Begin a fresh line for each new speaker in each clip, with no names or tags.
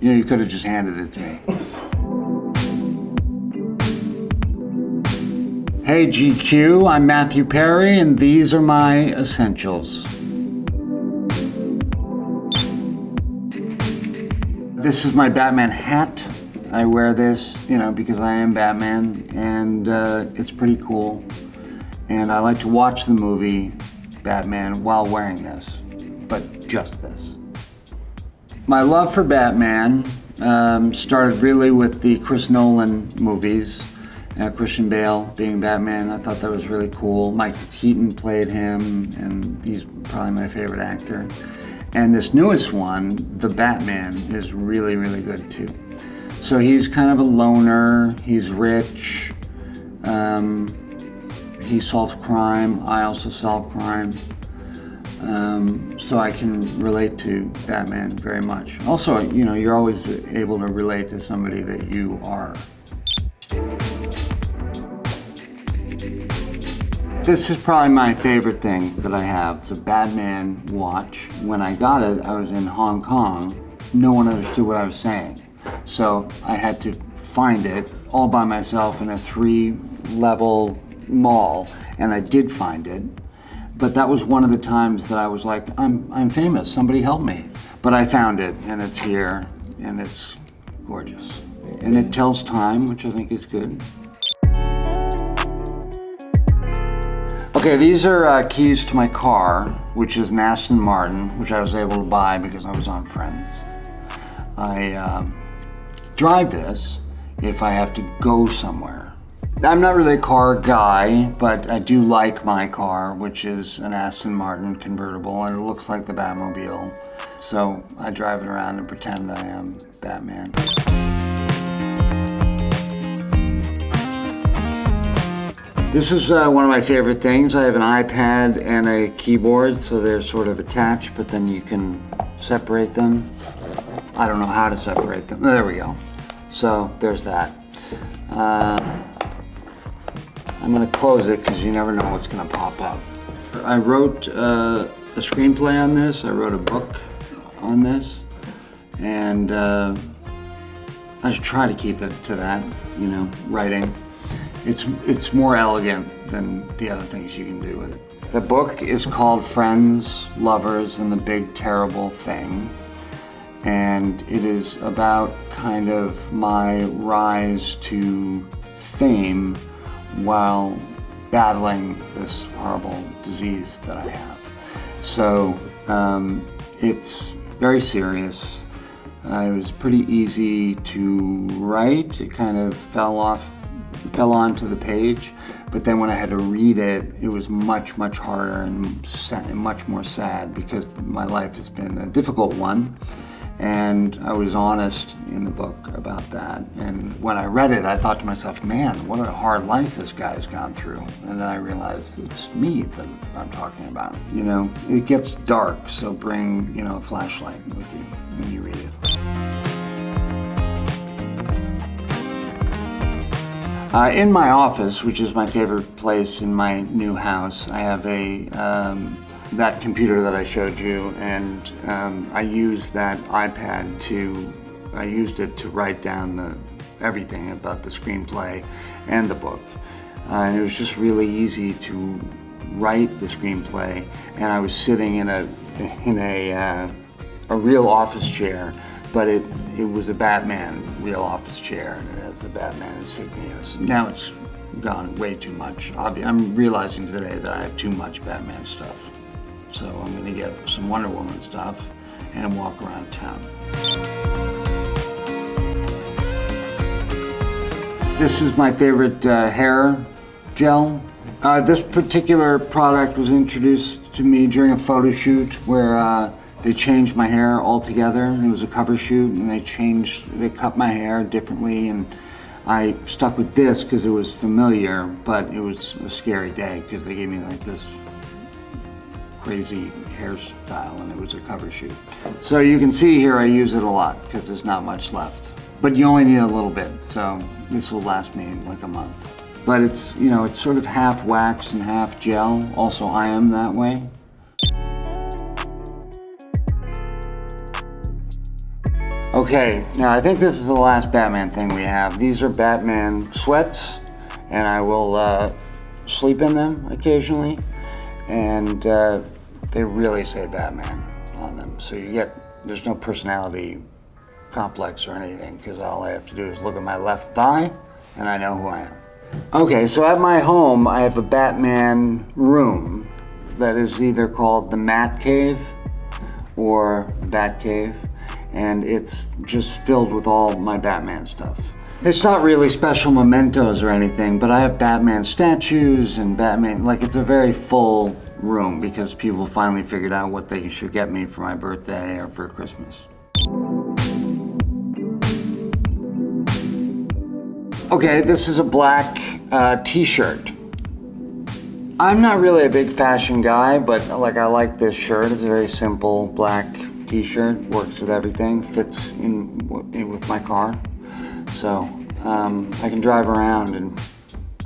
You know, you could have just handed it to me. Hey GQ, I'm Matthew Perry, and these are my essentials. This is my Batman hat. I wear this, you know, because I am Batman, and it's pretty cool. And I like to watch the movie Batman while wearing this, but just this. My love for Batman started really with the Chris Nolan movies. Christian Bale being Batman, I thought that was really cool. Michael Keaton played him, and he's probably my favorite actor. And this newest one, The Batman, is really, really good too. So he's kind of a loner, he's rich, he solves crime, I also solve crime. So I can relate to Batman very much. Also, you know, you're always able to relate to somebody that you are. This is probably my favorite thing that I have. It's a Batman watch. When I got it, I was in Hong Kong. No one understood what I was saying. So I had to find it all by myself in a 3-level mall, and I did find it. But that was one of the times that I was like, I'm famous, somebody help me. But I found it, and it's here, and it's gorgeous. And it tells time, which I think is good. Okay, these are keys to my car, which is an Aston Martin, which I was able to buy because I was on Friends. I drive this if I have to go somewhere. I'm not really a car guy, but I do like my car, which is an Aston Martin convertible, and it looks like the Batmobile. So I drive it around and pretend I am Batman. This is one of my favorite things. I have an iPad and a keyboard, so they're sort of attached, but then you can separate them. I don't know how to separate them. There we go. So there's that. I'm gonna close it because you never know what's gonna pop up. I wrote a screenplay on this. I wrote a book on this, and I try to keep it to that, you know, writing. It's more elegant than the other things you can do with it. The book is called Friends, Lovers, and the Big Terrible Thing. And it is about kind of my rise to fame while battling this horrible disease that I have. So it's very serious. It was pretty easy to write. It kind of fell onto the page, but then when I had to read it, it was much, much harder and much more sad because my life has been a difficult one, and I was honest in the book about that. And when I read it, I thought to myself, man, what a hard life this guy's gone through. And then I realized it's me that I'm talking about. You know, it gets dark, so bring, you know, a flashlight with you when you read it. In my office, which is my favorite place in my new house, I have that computer that I showed you, and I used that iPad I used it to write down everything about the screenplay and the book. And it was just really easy to write the screenplay, and I was sitting in a real office chair, but it was a Batman real office chair, and it has the Batman insignias. Now it's gone way too much. I'm realizing today that I have too much Batman stuff. So I'm gonna get some Wonder Woman stuff and walk around town. This is my favorite hair gel. This particular product was introduced to me during a photo shoot where they changed my hair altogether. It was a cover shoot, and they cut my hair differently, and I stuck with this because it was familiar, but it was a scary day because they gave me like this crazy hairstyle, and it was a cover shoot. So you can see here I use it a lot because there's not much left. But you only need a little bit, so this will last me like a month. But it's, you know, it's sort of half wax and half gel. Also, I am that way. Okay, now I think this is the last Batman thing we have. These are Batman sweats, and I will sleep in them occasionally, and they really say Batman on them. So there's no personality complex or anything, because all I have to do is look at my left thigh, and I know who I am. Okay, so at my home, I have a Batman room that is either called the Matt Cave or the Bat Cave, and it's just filled with all my Batman stuff. It's not really special mementos or anything, but I have Batman statues and Batman, like it's a very full room because people finally figured out what they should get me for my birthday or for Christmas. Okay, this is a black t-shirt. I'm not really a big fashion guy, but I like this shirt. It's a very simple black t-shirt, works with everything, fits in with my car. So I can drive around and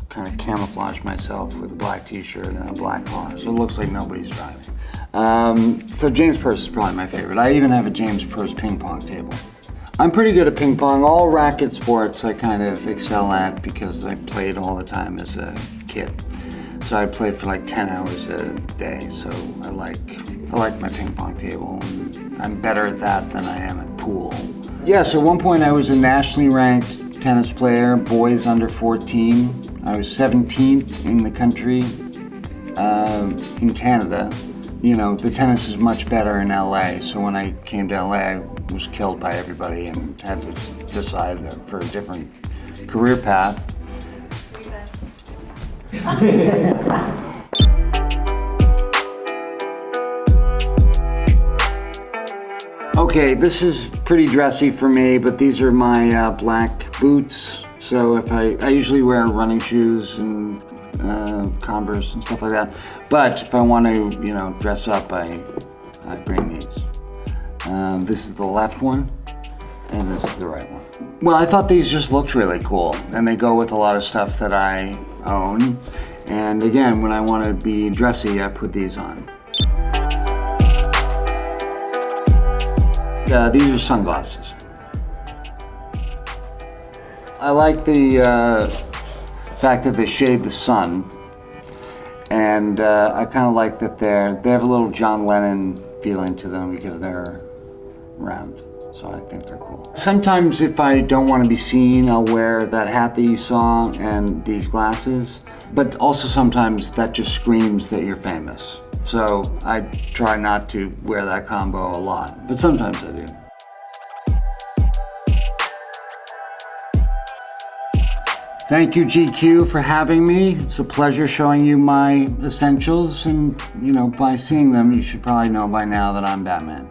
kind of camouflage myself with a black t-shirt and a black car, so it looks like nobody's driving. So James Purse is probably my favorite. I even have a James Purse ping pong table. I'm pretty good at ping pong. All racket sports I kind of excel at because I played all the time as a kid. So I played for like 10 hours a day, so I like my ping pong table. I'm better at that than I am at pool. Yes, at one point I was a nationally ranked tennis player, boys under 14. I was 17th in the country, in Canada. You know, the tennis is much better in LA, so when I came to LA, I was killed by everybody and had to decide for a different career path. Okay, this is pretty dressy for me, but these are my black boots. So if I usually wear running shoes and Converse and stuff like that. But if I want to, dress up, I bring these. This is the left one, and this is the right one. Well, I thought these just looked really cool, and they go with a lot of stuff that I own. And again, when I want to be dressy, I put these on. These are sunglasses. I like the fact that they shade the sun, and I kind of like that they have a little John Lennon feeling to them because they're round, so I think they're cool. Sometimes if I don't want to be seen, I'll wear that hat that you saw and these glasses, but also sometimes that just screams that you're famous. So I try not to wear that combo a lot, but sometimes I do. Thank you, GQ, for having me. It's a pleasure showing you my essentials, and by seeing them, you should probably know by now that I'm Batman.